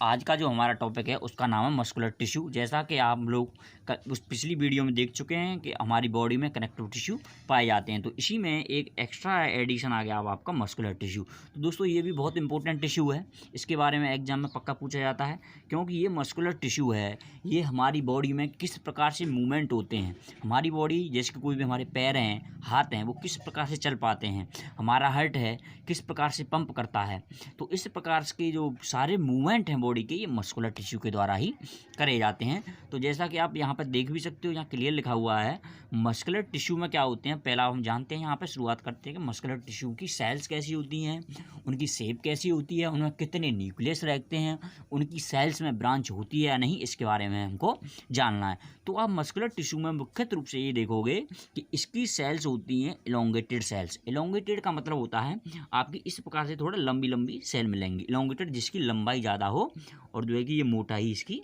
आज का जो हमारा टॉपिक है उसका नाम है मस्कुलर टिश्यू। जैसा कि आप लोग उस पिछली वीडियो में देख चुके हैं कि हमारी बॉडी में कनेक्टिव टिश्यू पाए जाते हैं, तो इसी में एक एक्स्ट्रा एडिशन आ गया अब आपका मस्कुलर टिश्यू। तो दोस्तों ये भी बहुत इंपॉर्टेंट टिश्यू है, इसके बारे में एग्जाम में पक्का पूछा जाता है, क्योंकि ये मस्कुलर टिश्यू है, ये हमारी बॉडी में किस प्रकार से मूवमेंट होते हैं। हमारी बॉडी जैसे कि कोई भी हमारे पैर हैं, हाथ हैं, वो किस प्रकार से चल पाते हैं, हमारा हार्ट है किस प्रकार से पंप करता है। तो इस प्रकार के जो सारे मूवमेंट हैं बॉडी के, ये मस्कुलर टिश्यू के द्वारा ही करे जाते हैं। तो जैसा कि आप यहाँ पर देख भी सकते हो, यहाँ क्लियर लिखा हुआ है मस्कुलर टिश्यू में क्या होते हैं। पहला हम जानते हैं, यहाँ पर शुरुआत करते हैं कि मस्कुलर टिश्यू की सेल्स कैसी होती हैं, उनकी शेप कैसी होती है, उनमें कितने न्यूक्लियस रहते हैं, उनकी सेल्स में ब्रांच होती है या नहीं, इसके बारे में हमको जानना है। तो आप मस्कुलर टिश्यू में मुख्य रूप से ये देखोगे कि इसकी सेल्स होती हैं इलोंगेटेड सेल्स। इलोंगेटेड का मतलब होता है आपकी इस प्रकार से थोड़ा लंबी लंबी सेल मिलेंगी। इलोंगेटेड जिसकी लंबाई ज़्यादा हो और जो है कि ये मोटाई इसकी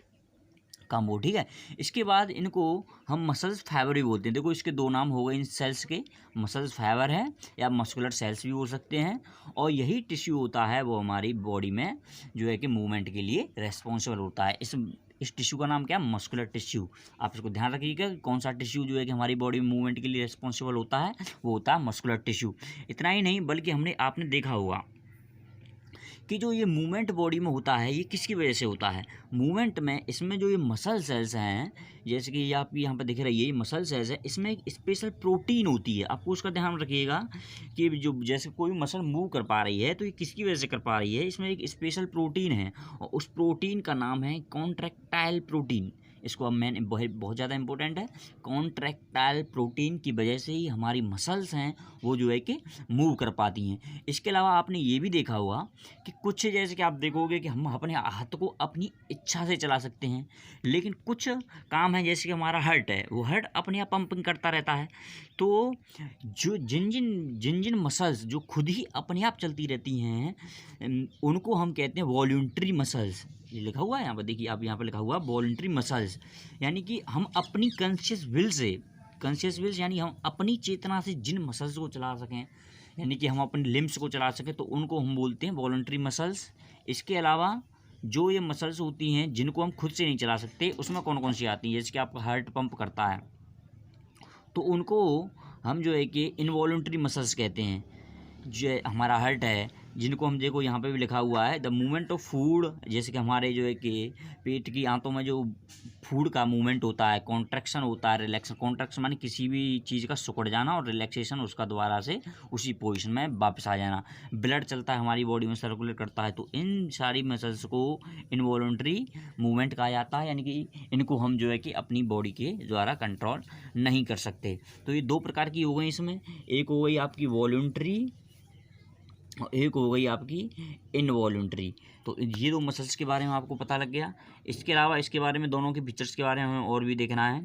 कम हो, ठीक है। इसके बाद इनको हम मसल्स फाइबर भी बोलते हैं। देखो इसके दो नाम हो गए इन सेल्स के, मसल्स फाइबर है या मस्कुलर सेल्स भी हो सकते हैं। और यही टिश्यू होता है वो हमारी बॉडी में जो है कि मूवमेंट के लिए रेस्पॉन्सिबल होता है। इस टिश्यू का नाम क्या है? Muscular tissue. आप इसको ध्यान रखिएगा कौन सा टिश्यू जो है कि हमारी बॉडी में मूवमेंट के लिए रेस्पॉन्सिबल होता है, वो होता है मस्कुलर टिश्यू। इतना ही नहीं बल्कि आपने देखा होगा कि जो ये मूवमेंट बॉडी में होता है ये किसकी वजह से होता है। मूवमेंट में इसमें जो ये मसल सेल्स हैं, जैसे कि ये आप यहाँ पर दिख रही है, ये मसल सेल्स है, इसमें एक स्पेशल प्रोटीन होती है। आपको उसका ध्यान रखिएगा कि जो जैसे कोई मसल मूव कर पा रही है तो ये किसकी वजह से कर पा रही है, इसमें एक स्पेशल प्रोटीन है और उस प्रोटीन का नाम है कॉन्ट्रैक्टाइल प्रोटीन। इसको अब मैंने बहुत ज़्यादा इंपॉर्टेंट है। कॉन्ट्रैक्टाइल प्रोटीन की वजह से ही हमारी मसल्स हैं वो जो है कि मूव कर पाती हैं। इसके अलावा आपने ये भी देखा होगा कि कुछ जैसे कि आप देखोगे कि हम अपने हाथ को अपनी इच्छा से चला सकते हैं, लेकिन कुछ काम है जैसे कि हमारा हार्ट है, वो हार्ट अपने आप पंपिंग करता रहता है। तो जो जिन जिन मसल्स जो खुद ही अपने आप चलती रहती हैं उनको हम कहते हैं वॉल्यूंटरी मसल्स। ये लिखा हुआ है यहाँ पर, देखिए आप यहाँ पर लिखा हुआ है वॉलंटरी मसल्स, यानी कि हम अपनी कॉन्शियस विल यानी हम अपनी चेतना से जिन मसल्स को चला सकें, यानी कि हम अपने लिम्स को चला सकें, तो उनको हम बोलते हैं वॉलंटरी मसल्स। इसके अलावा जो ये मसल्स होती हैं जिनको हम खुद से नहीं चला सकते, उसमें कौन कौन सी आती हैं, जैसे कि आपका हार्ट पंप करता है तो उनको हम जो है कि इनवॉलंटरी मसल्स कहते हैं। जो हमारा हार्ट है, जिनको हम देखो यहाँ पे भी लिखा हुआ है द मूवमेंट ऑफ फूड, जैसे कि हमारे जो है कि पेट की आंतों में जो फूड का मूवमेंट होता है, कॉन्ट्रैक्शन होता है, रिलैक्शन। कॉन्ट्रैक्शन माने किसी भी चीज़ का सिकुड़ जाना और रिलैक्सेशन उसका दोबारा से उसी पोजीशन में वापस आ जाना। ब्लड चलता है हमारी बॉडी में, सर्कुलेट करता है, तो इन सारी मसल्स को इनवॉलंटरी मूवमेंट कहा जाता है, यानी कि इनको हम जो है कि अपनी बॉडी के द्वारा कंट्रोल नहीं कर सकते। तो ये दो प्रकार की हो गई इसमें, एक हो गई आपकी वॉलंटरी और एक हो गई आपकी इनवॉलंटरी। तो ये दो मसल्स के बारे में आपको पता लग गया। इसके अलावा इसके बारे में दोनों के फीचर्स के बारे में हमें और भी देखना है।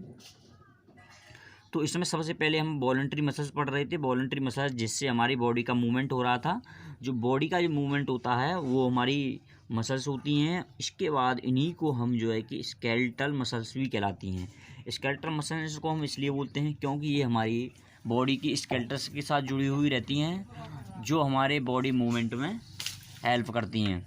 तो इसमें सबसे पहले हम वॉलंटरी मसल्स पढ़ रहे थे। वॉलंटरी मसल्स जिससे हमारी बॉडी का मूवमेंट हो रहा था, जो बॉडी का जो मूवमेंट होता है वो हमारी मसल्स होती हैं। इसके बाद इन्हीं को हम जो है कि स्केलेटल मसल्स भी कहलाती हैं। स्केलेटल मसल्स को हम इसलिए बोलते हैं क्योंकि ये हमारी बॉडी की स्केलेटस के साथ जुड़ी हुई रहती हैं, जो हमारे बॉडी मूवमेंट में हेल्प करती हैं।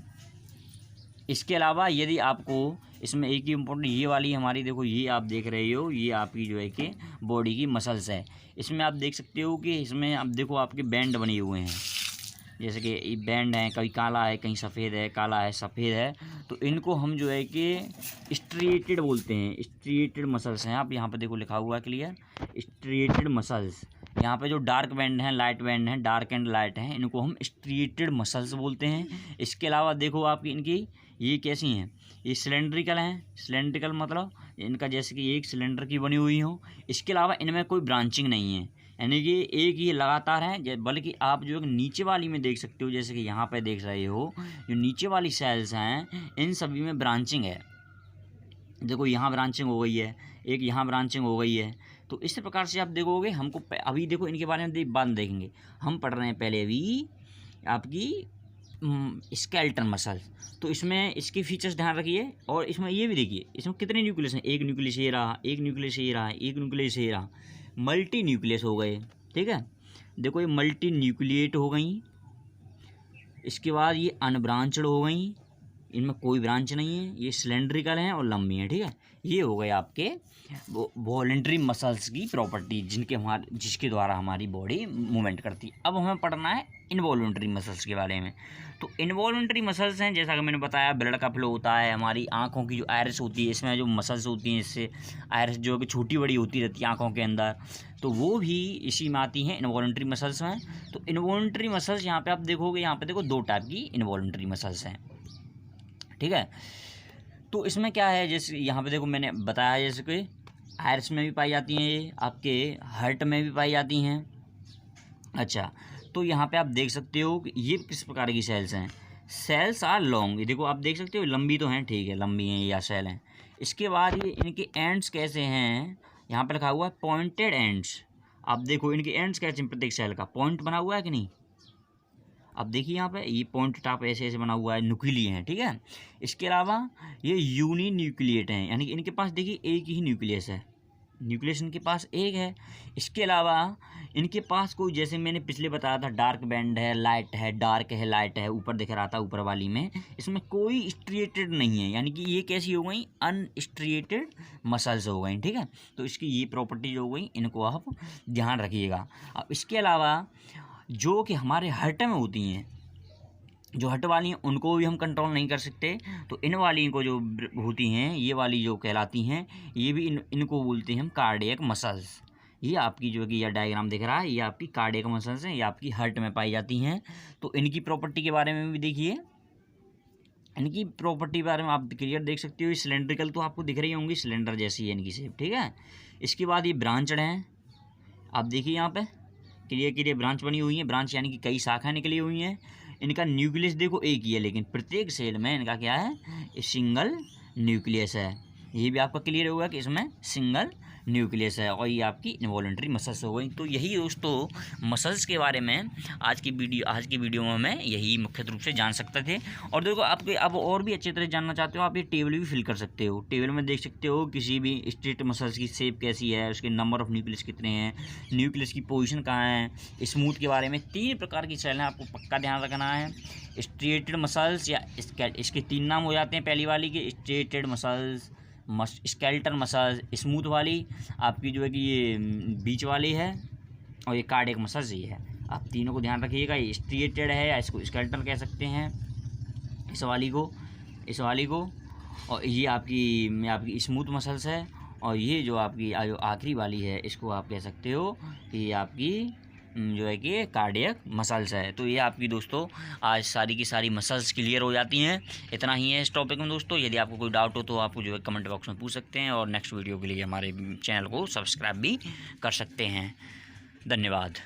इसके अलावा यदि आपको इसमें एक ही इम्पोर्टेंट ये वाली हमारी, देखो ये आप देख रहे हो, ये आपकी जो है कि बॉडी की मसल्स है। इसमें आप देख सकते हो कि इसमें आप देखो आपके बैंड बने हुए हैं, जैसे कि ये बैंड है, कहीं काला है, कहीं सफ़ेद है, काला है, सफ़ेद है, तो इनको हम जो है कि स्ट्रिएटेड बोलते हैं। स्ट्रिएटेड मसल्स हैं, आप यहाँ पे देखो लिखा हुआ है क्लियर, स्ट्रिएटेड मसल्स। यहाँ पे जो डार्क बैंड हैं, लाइट बैंड हैं, डार्क एंड लाइट हैं, इनको हम स्ट्रिएटेड मसल्स बोलते हैं। इसके अलावा देखो आपकी इनकी ये कैसी हैं, ये सिलेंड्रिकल हैं। सिलेंड्रिकल मतलब इनका जैसे कि एक सिलेंडर की बनी हुई हो। इसके अलावा इनमें कोई ब्रांचिंग नहीं है, यानी कि एक ही लगातार है। बल्कि आप जो नीचे वाली में देख सकते हो, जैसे कि यहाँ पे देख रहे हो, जो नीचे वाली सेल्स हैं इन सभी में ब्रांचिंग है। देखो यहाँ ब्रांचिंग हो गई है, एक यहाँ ब्रांचिंग हो गई है। तो इस प्रकार से आप देखोगे हमको अभी देखो इनके बारे में बाद में देखेंगे। हम पढ़ रहे हैं पहले अभी आपकी स्केलेटल मसल्स। तो इसमें इसके फीचर्स ध्यान रखिए और इसमें ये भी देखिए इसमें कितने न्यूक्लियस हैं। एक न्यूक्लियस ये रहा, एक न्यूक्लियस ये रहा, एक न्यूक्लियस ये रहा, मल्टी न्यूक्लियस हो गए, ठीक है। देखो ये मल्टी न्यूक्लिएट हो गई, इसके बाद ये अनब्रांचड हो गई, इनमें कोई ब्रांच नहीं है, ये सिलेंड्रिकल हैं और लंबी हैं, ठीक है। ये हो गए आपके वॉलेंटरी मसल्स की प्रॉपर्टी जिसके द्वारा हमारी बॉडी मूवमेंट करती है। अब हमें पढ़ना है इनवॉल्यूंटरी मसल्स के बारे में। तो इनवॉल्यूंटरी मसल्स हैं, जैसा कि मैंने बताया, ब्लड का फ्लो होता है, हमारी आँखों की जो आयरिस होती है, इसमें जो मसल्स होती हैं, इससे आयरिस जो कि छोटी बड़ी होती रहती है आँखों के अंदर, तो वो भी इसी में आती हैं, इनवॉल्यूंटरी मसल्स में। तो इनवॉल्यूंटरी मसल्स यहाँ पे आप देखोगे, यहाँ पे देखो 2 टाइप की इनवॉल्यूंटरी मसल्स हैं, ठीक है। तो इसमें क्या है, जैसे यहाँ पे देखो मैंने बताया, जैसे कि आयरिस में भी पाई जाती हैं, ये आपके हार्ट में भी पाई जाती हैं। अच्छा, तो यहाँ पे आप देख सकते हो कि ये किस प्रकार की सेल्स हैं। सेल्स आर लॉन्ग, ये देखो आप देख सकते हो, लंबी तो हैं, ठीक है, लंबी हैं या सेल हैं। इसके बाद ये इनके एंड्स कैसे हैं, यहाँ पे लिखा हुआ है पॉइंटेड एंड्स। आप देखो इनके एंड्स कैसे, प्रत्येक सेल का पॉइंट बना हुआ है कि नहीं। अब देखिए यहाँ पे ये पॉइंट टाप ऐसे ऐसे बना हुआ है, न्यूक्लिय हैं, ठीक है। इसके अलावा ये यूनी न्यूक्लिएट हैं, यानी कि इनके पास देखिए एक ही न्यूक्लियस है, न्यूक्लियस इनके पास एक है। इसके अलावा इनके पास कोई, जैसे मैंने पिछले बताया था, डार्क बैंड है, लाइट है, डार्क है, लाइट है, ऊपर दिख रहा था ऊपर वाली में, इसमें कोई स्ट्रिएटेड नहीं है, यानी कि ये कैसी हो गई, अनस्ट्रिएटेड मसल्स हो गई, ठीक है। तो इसकी ये प्रॉपर्टी जो हो गई, इनको आप ध्यान रखिएगा। अब इसके अलावा जो कि हमारे हार्ट में होती हैं, जो हट वाली हैं, उनको भी हम कंट्रोल नहीं कर सकते। तो इन वाली को जो होती हैं, ये वाली जो कहलाती हैं, ये भी इनको बोलते हैं हम कार्डियक मसल्स। ये आपकी जो कि यह डायग्राम दिख रहा है, ये आपकी कार्डियक मसल्स हैं, ये आपकी हार्ट में पाई जाती हैं। तो इनकी प्रॉपर्टी के बारे में भी देखिए, इनकी प्रॉपर्टी के बारे में आप क्लियर देख सकते हो। ये सिलेंड्रिकल तो आपको दिख रही होंगी, सिलेंडर जैसी है इनकी शेप, ठीक है। इसके बाद ये ब्रांचड हैं, आप देखिए यहाँ पे क्लियर ब्रांच बनी हुई है, ब्रांच यानी कि कई शाखाएँ निकली हुई हैं। इनका न्यूक्लियस देखो एक ही है, लेकिन प्रत्येक सेल में इनका क्या है, सिंगल न्यूक्लियस है। ये भी आपका क्लियर होगा कि इसमें सिंगल न्यूक्लियस है, और ये आपकी इनवॉल्यूंटरी मसल्स हो गई। तो यही दोस्तों मसल्स के बारे में आज की वीडियो में मैं यही मुख्य रूप से जान सकते थे। और देखो आपके अब और भी अच्छी तरह जानना चाहते हो, आप ये टेबल भी फिल कर सकते हो। टेबल में देख सकते हो किसी भी स्ट्रेट मसल्स की शेप कैसी है, उसके नंबर ऑफ न्यूक्लियस कितने हैं, न्यूक्लियस की पोजीशन कहाँ है, स्मूथ के बारे में 3 प्रकार की सेल हैं, आपको पक्का ध्यान रखना है। स्ट्रेटेड मसल्स या इसके 3 नाम हो जाते हैं। पहली वाली के striated muscles, skeletal muscles, smooth वाली आपकी जो है कि ये बीच वाली है, और ये कार्डियक मसल्स ये है। आप तीनों को ध्यान रखिएगा, ये स्ट्रिएटेड है या इसको स्केलेटल कह सकते हैं, इस वाली को, और ये आपकी स्मूथ मसल्स है, और ये जो आपकी जो आखिरी वाली है, इसको आप कह सकते हो कि ये आपकी जो है कि कार्डियक मसल्स है। तो ये आपकी दोस्तों आज सारी की सारी मसल्स क्लियर हो जाती हैं। इतना ही है इस टॉपिक में दोस्तों। यदि आपको कोई डाउट हो तो आपको जो है कमेंट बॉक्स में पूछ सकते हैं, और नेक्स्ट वीडियो के लिए हमारे चैनल को सब्सक्राइब भी कर सकते हैं। धन्यवाद।